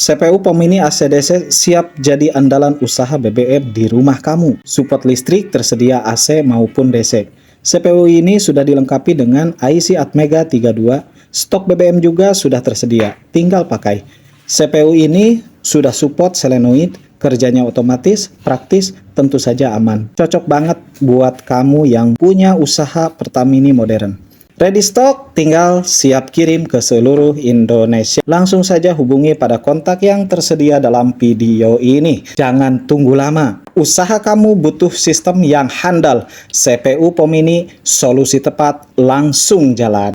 CPU POM Mini AC/DC siap jadi andalan usaha BBM di rumah kamu. Support listrik tersedia AC maupun DC. CPU ini sudah dilengkapi dengan IC Atmega 32, stok BBM juga sudah tersedia, tinggal pakai. CPU ini sudah support solenoid, kerjanya otomatis, praktis, tentu saja aman. Cocok banget buat kamu yang punya usaha Pertamini modern. Ready stock, tinggal siap kirim ke seluruh Indonesia. Langsung saja hubungi pada kontak yang tersedia dalam video ini. Jangan tunggu lama. Usaha kamu butuh sistem yang handal. CPU POM Mini, solusi tepat, langsung jalan.